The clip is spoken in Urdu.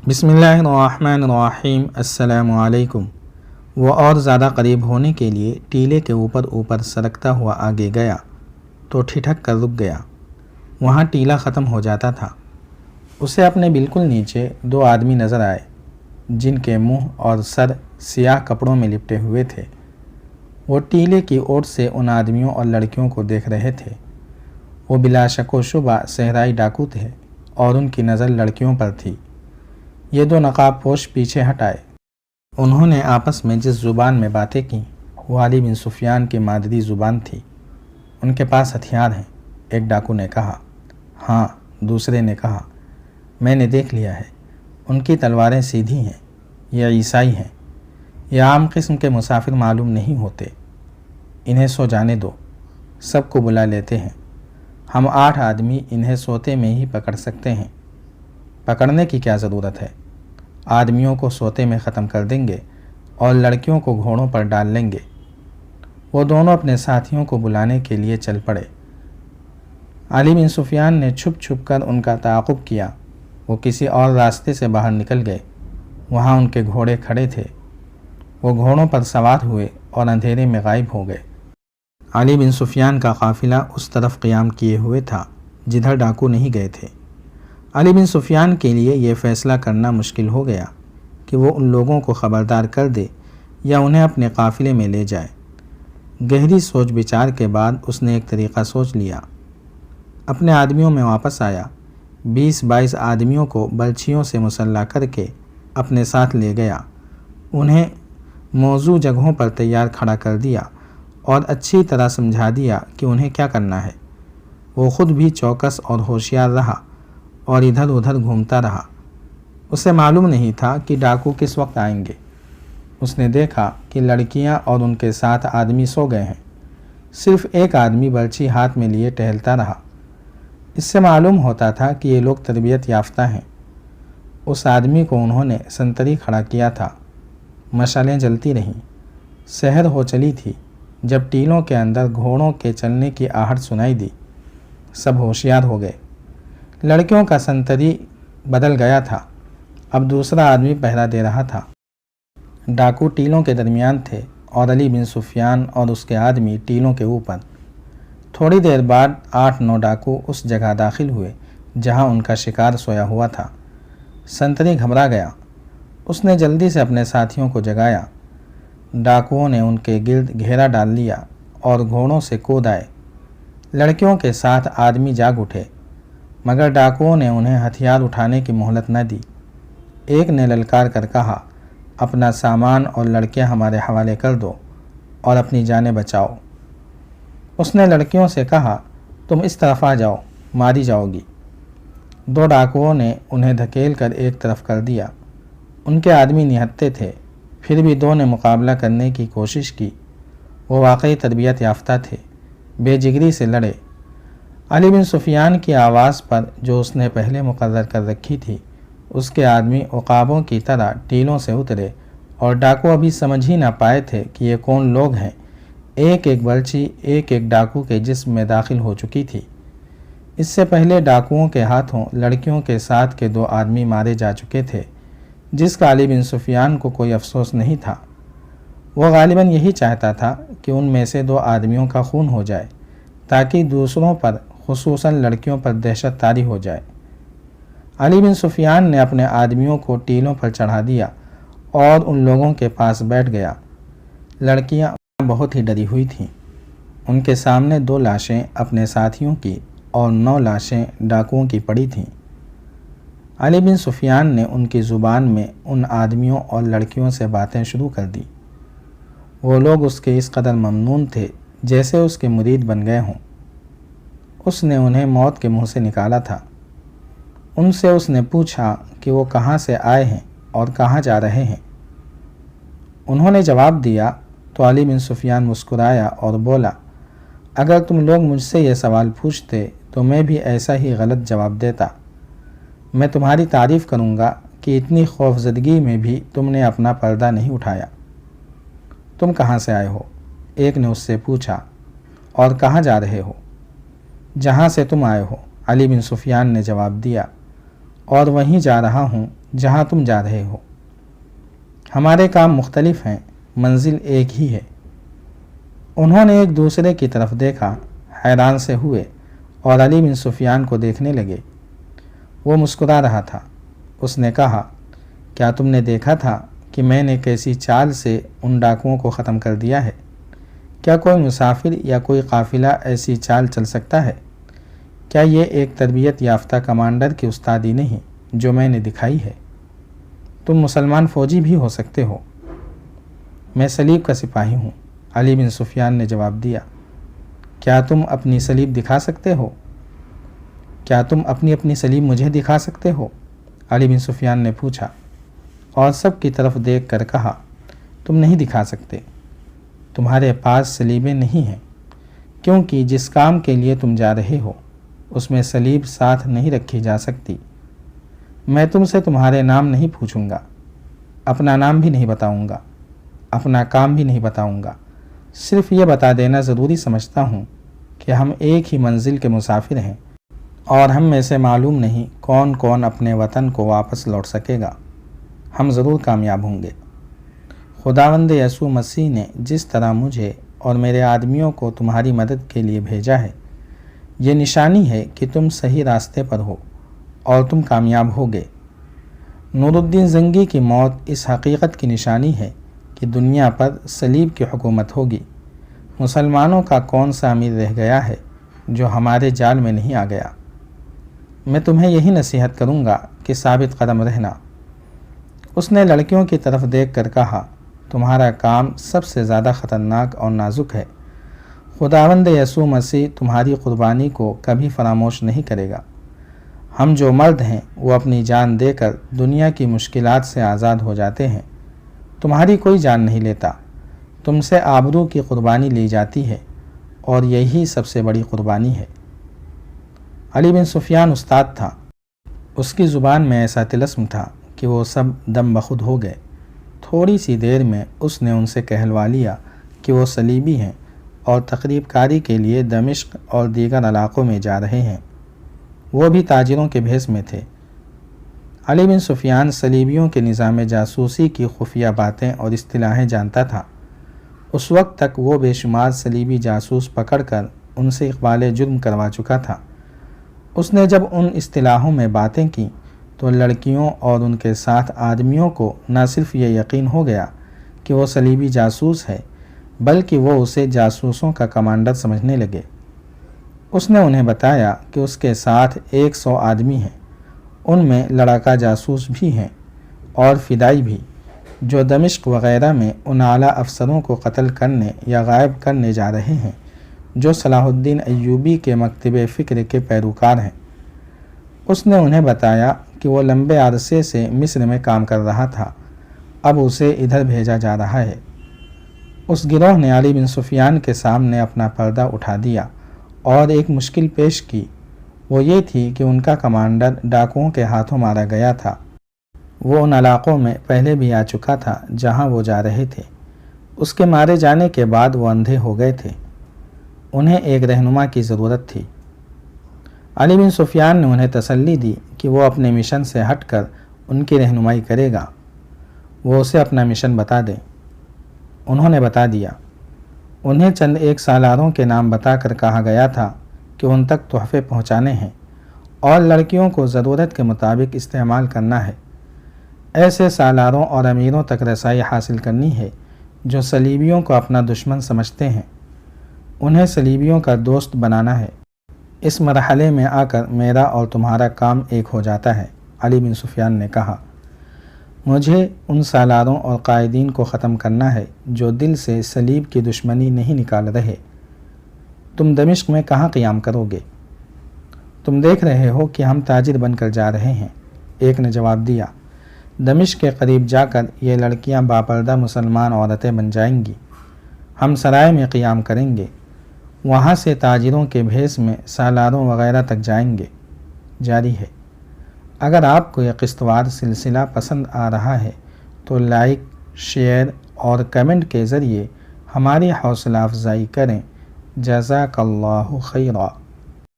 بسم اللہ الرحمن الرحیم۔ السلام علیکم۔ وہ اور زیادہ قریب ہونے کے لیے ٹیلے کے اوپر سرکتا ہوا آگے گیا تو ٹھٹک کر رک گیا۔ وہاں ٹیلا ختم ہو جاتا تھا۔ اسے اپنے بالکل نیچے دو آدمی نظر آئے جن کے منہ اور سر سیاہ کپڑوں میں لپٹے ہوئے تھے۔ وہ ٹیلے کی اوٹ سے ان آدمیوں اور لڑکیوں کو دیکھ رہے تھے۔ وہ بلا شک و شبہ صحرائی ڈاکو تھے اور ان کی نظر لڑکیوں پر تھی۔ یہ دو نقاب پوش پیچھے ہٹ آئے۔ انہوں نے آپس میں جس زبان میں باتیں کیں وہ علی بن سفیان کی مادری زبان تھی۔ ان کے پاس ہتھیار ہیں، ایک ڈاکو نے کہا۔ ہاں، دوسرے نے کہا، میں نے دیکھ لیا ہے، ان کی تلواریں سیدھی ہیں، یہ عیسائی ہیں، یہ عام قسم کے مسافر معلوم نہیں ہوتے، انہیں سو جانے دو، سب کو بلا لیتے ہیں، ہم 8 آدمی انہیں سوتے میں ہی پکڑ سکتے ہیں۔ پکڑنے کی کیا ضرورت ہے؟ آدمیوں کو سوتے میں ختم کر دیں گے اور لڑکیوں کو گھوڑوں پر ڈال لیں گے۔ وہ دونوں اپنے ساتھیوں کو بلانے کے لیے چل پڑے۔ علی بن سفیان نے چھپ چھپ کر ان کا تعاقب کیا۔ وہ کسی اور راستے سے باہر نکل گئے۔ وہاں ان کے گھوڑے کھڑے تھے۔ وہ گھوڑوں پر سوار ہوئے اور اندھیرے میں غائب ہو گئے۔ علی بن سفیان کا قافلہ اس طرف قیام کیے ہوئے تھا جدھر ڈاکو نہیں گئے تھے۔ علی بن سفیان کے لیے یہ فیصلہ کرنا مشکل ہو گیا کہ وہ ان لوگوں کو خبردار کر دے یا انہیں اپنے قافلے میں لے جائے۔ گہری سوچ بچار کے بعد اس نے ایک طریقہ سوچ لیا۔ اپنے آدمیوں میں واپس آیا، 20-22 آدمیوں کو برچھیوں سے مسلح کر کے اپنے ساتھ لے گیا، انہیں موزوں جگہوں پر تیار کھڑا کر دیا اور اچھی طرح سمجھا دیا کہ انہیں کیا کرنا ہے۔ وہ خود بھی چوکس اور ہوشیار رہا اور ادھر ادھر گھومتا رہا۔ اسے معلوم نہیں تھا کہ ڈاکو کس وقت آئیں گے۔ اس نے دیکھا کہ لڑکیاں اور ان کے ساتھ آدمی سو گئے ہیں، صرف ایک آدمی برچھی ہاتھ میں لیے ٹہلتا رہا۔ اس سے معلوم ہوتا تھا کہ یہ لوگ تربیت یافتہ ہیں۔ اس آدمی کو انہوں نے سنتری کھڑا کیا تھا۔ مشعلیں جلتی رہیں۔ سحر ہو چلی تھی جب ٹیلوں کے اندر گھوڑوں کے چلنے کی آہٹ سنائی دی۔ سب ہوشیار ہو گئے۔ لڑکیوں کا سنتری بدل گیا تھا، اب دوسرا آدمی پہرا دے رہا تھا۔ ڈاکو ٹیلوں کے درمیان تھے اور علی بن سفیان اور اس کے آدمی ٹیلوں کے اوپر۔ تھوڑی دیر بعد 8-9 ڈاکو اس جگہ داخل ہوئے جہاں ان کا شکار سویا ہوا تھا۔ سنتری گھبرا گیا۔ اس نے جلدی سے اپنے ساتھیوں کو جگایا۔ ڈاکوؤں نے ان کے گرد گھیرا ڈال لیا اور گھوڑوں سے کود آئے۔ لڑکیوں کے ساتھ آدمی جاگ اٹھے، مگر ڈاکوؤں نے انہیں ہتھیار اٹھانے کی مہلت نہ دی۔ ایک نے للکار کر کہا، اپنا سامان اور لڑکیاں ہمارے حوالے کر دو اور اپنی جانیں بچاؤ۔ اس نے لڑکیوں سے کہا، تم اس طرف آ جاؤ، ماری جاؤ گی۔ 2 ڈاکوؤں نے انہیں دھکیل کر ایک طرف کر دیا۔ ان کے آدمی نہتے تھے، پھر بھی 2 نے مقابلہ کرنے کی کوشش کی۔ وہ واقعی تربیت یافتہ تھے، بے جگری سے لڑے۔ علی بن سفیان کی آواز پر جو اس نے پہلے مقرر کر رکھی تھی، اس کے آدمی عقابوں کی طرح ٹیلوں سے اترے اور ڈاکو ابھی سمجھ ہی نہ پائے تھے کہ یہ کون لوگ ہیں۔ ایک ایک برچھی ایک ایک ڈاکو کے جسم میں داخل ہو چکی تھی۔ اس سے پہلے ڈاکوؤں کے ہاتھوں لڑکیوں کے ساتھ کے 2 آدمی مارے جا چکے تھے، جس کا علی بن سفیان کو کوئی افسوس نہیں تھا۔ وہ غالباً یہی چاہتا تھا کہ ان میں سے 2 آدمیوں کا خون ہو جائے تاکہ دوسروں پر، خصوصاً لڑکیوں پر دہشت طاری ہو جائے۔ علی بن سفیان نے اپنے آدمیوں کو ٹیلوں پر چڑھا دیا اور ان لوگوں کے پاس بیٹھ گیا۔ لڑکیاں بہت ہی ڈری ہوئی تھیں۔ ان کے سامنے 2 لاشیں اپنے ساتھیوں کی اور 9 لاشیں ڈاکوؤں کی پڑی تھیں۔ علی بن سفیان نے ان کی زبان میں ان آدمیوں اور لڑکیوں سے باتیں شروع کر دی۔ وہ لوگ اس کے اس قدر ممنون تھے جیسے اس کے مرید بن گئے ہوں۔ اس نے انہیں موت کے منہ سے نکالا تھا۔ ان سے اس نے پوچھا کہ وہ کہاں سے آئے ہیں اور کہاں جا رہے ہیں۔ انہوں نے جواب دیا تو علی بن سفیان مسکرایا اور بولا، اگر تم لوگ مجھ سے یہ سوال پوچھتے تو میں بھی ایسا ہی غلط جواب دیتا۔ میں تمہاری تعریف کروں گا کہ اتنی خوفزدگی میں بھی تم نے اپنا پردہ نہیں اٹھایا۔ تم کہاں سے آئے ہو؟ ایک نے اس سے پوچھا، اور کہاں جا رہے ہو؟ جہاں سے تم آئے ہو، علی بن سفیان نے جواب دیا، اور وہیں جا رہا ہوں جہاں تم جا رہے ہو۔ ہمارے کام مختلف ہیں، منزل ایک ہی ہے۔ انہوں نے ایک دوسرے کی طرف دیکھا، حیران سے ہوئے اور علی بن سفیان کو دیکھنے لگے۔ وہ مسکرا رہا تھا۔ اس نے کہا، کیا تم نے دیکھا تھا کہ میں نے کیسی چال سے ان ڈاکوؤں کو ختم کر دیا ہے؟ کیا کوئی مسافر یا کوئی قافلہ ایسی چال چل سکتا ہے؟ کیا یہ ایک تربیت یافتہ کمانڈر کی استادی نہیں جو میں نے دکھائی ہے؟ تم مسلمان فوجی بھی ہو سکتے ہو۔ میں صلیب کا سپاہی ہوں، علی بن سفیان نے جواب دیا۔ کیا تم اپنی صلیب دکھا سکتے ہو؟ کیا تم اپنی صلیب مجھے دکھا سکتے ہو؟ علی بن سفیان نے پوچھا اور سب کی طرف دیکھ کر کہا، تم نہیں دکھا سکتے۔ تمہارے پاس صلیبیں نہیں ہیں، کیونکہ جس کام کے لیے تم جا رہے ہو اس میں صلیب ساتھ نہیں رکھی جا سکتی۔ میں تم سے تمہارے نام نہیں پوچھوں گا، اپنا نام بھی نہیں بتاؤں گا، اپنا کام بھی نہیں بتاؤں گا۔ صرف یہ بتا دینا ضروری سمجھتا ہوں کہ ہم ایک ہی منزل کے مسافر ہیں اور ہم میں سے معلوم نہیں کون کون اپنے وطن کو واپس لوٹ سکے گا۔ ہم ضرور کامیاب ہوں گے۔ خداوند یسوع مسیح نے جس طرح مجھے اور میرے آدمیوں کو تمہاری مدد کے لیے بھیجا ہے، یہ نشانی ہے کہ تم صحیح راستے پر ہو اور تم کامیاب ہوگے۔ نور الدین زنگی کی موت اس حقیقت کی نشانی ہے کہ دنیا پر صلیب کی حکومت ہوگی۔ مسلمانوں کا کون سا امیر رہ گیا ہے جو ہمارے جال میں نہیں آ گیا؟ میں تمہیں یہی نصیحت کروں گا کہ ثابت قدم رہنا۔ اس نے لڑکیوں کی طرف دیکھ کر کہا، تمہارا کام سب سے زیادہ خطرناک اور نازک ہے۔ خداوند یسوع مسیح تمہاری قربانی کو کبھی فراموش نہیں کرے گا۔ ہم جو مرد ہیں وہ اپنی جان دے کر دنیا کی مشکلات سے آزاد ہو جاتے ہیں۔ تمہاری کوئی جان نہیں لیتا، تم سے آبرو کی قربانی لی جاتی ہے اور یہی سب سے بڑی قربانی ہے۔ علی بن سفیان استاد تھا۔ اس کی زبان میں ایسا طلسم تھا کہ وہ سب دم بخود ہو گئے۔ تھوڑی سی دیر میں اس نے ان سے کہلوا لیا کہ وہ صلیبی ہیں اور تقریب کاری کے لیے دمشق اور دیگر علاقوں میں جا رہے ہیں۔ وہ بھی تاجروں کے بھیس میں تھے۔ علی بن سفیان صلیبیوں کے نظام جاسوسی کی خفیہ باتیں اور اصطلاحیں جانتا تھا۔ اس وقت تک وہ بے شمار صلیبی جاسوس پکڑ کر ان سے اقبال جرم کروا چکا تھا۔ اس نے جب ان اصطلاحوں میں باتیں کیں تو لڑکیوں اور ان کے ساتھ آدمیوں کو نہ صرف یہ یقین ہو گیا کہ وہ صلیبی جاسوس ہے، بلکہ وہ اسے جاسوسوں کا کمانڈر سمجھنے لگے۔ اس نے انہیں بتایا کہ اس کے ساتھ 100 آدمی ہیں، ان میں لڑاکا جاسوس بھی ہیں اور فدائی بھی، جو دمشق وغیرہ میں ان اعلیٰ افسروں کو قتل کرنے یا غائب کرنے جا رہے ہیں جو صلاح الدین ایوبی کے مکتب فکر کے پیروکار ہیں۔ اس نے انہیں بتایا کہ وہ لمبے عرصے سے مصر میں کام کر رہا تھا، اب اسے ادھر بھیجا جا رہا ہے۔ اس گروہ نے علی بن سفیان کے سامنے اپنا پردہ اٹھا دیا اور ایک مشکل پیش کی۔ وہ یہ تھی کہ ان کا کمانڈر ڈاکوؤں کے ہاتھوں مارا گیا تھا۔ وہ ان علاقوں میں پہلے بھی آ چکا تھا جہاں وہ جا رہے تھے۔ اس کے مارے جانے کے بعد وہ اندھے ہو گئے تھے۔ انہیں ایک رہنما کی ضرورت تھی۔ علی بن سفیان نے انہیں تسلی دی کہ وہ اپنے مشن سے ہٹ کر ان کی رہنمائی کرے گا۔ وہ اسے اپنا مشن بتا دیں۔ انہوں نے بتا دیا۔ انہیں چند 1 سالاروں کے نام بتا کر کہا گیا تھا کہ ان تک تحفے پہنچانے ہیں اور لڑکیوں کو ضرورت کے مطابق استعمال کرنا ہے۔ ایسے سالاروں اور امیروں تک رسائی حاصل کرنی ہے جو صلیبیوں کو اپنا دشمن سمجھتے ہیں۔ انہیں صلیبیوں کا دوست بنانا ہے۔ اس مرحلے میں آ کر میرا اور تمہارا کام ایک ہو جاتا ہے، علی بن سفیان نے کہا۔ مجھے ان سالاروں اور قائدین کو ختم کرنا ہے جو دل سے صلیب کی دشمنی نہیں نکال رہے۔ تم دمشق میں کہاں قیام کرو گے؟ تم دیکھ رہے ہو کہ ہم تاجر بن کر جا رہے ہیں، ایک نے جواب دیا۔ دمشق کے قریب جا کر یہ لڑکیاں باپردہ مسلمان عورتیں بن جائیں گی۔ ہم سرائے میں قیام کریں گے، وہاں سے تاجروں کے بھیس میں سالاروں وغیرہ تک جائیں گے۔ جاری ہے۔ اگر آپ کو یہ قسط وار سلسلہ پسند آ رہا ہے تو لائک، شیئر اور کمنٹ کے ذریعے ہماری حوصلہ افزائی کریں۔ جزاک اللہ خیرا۔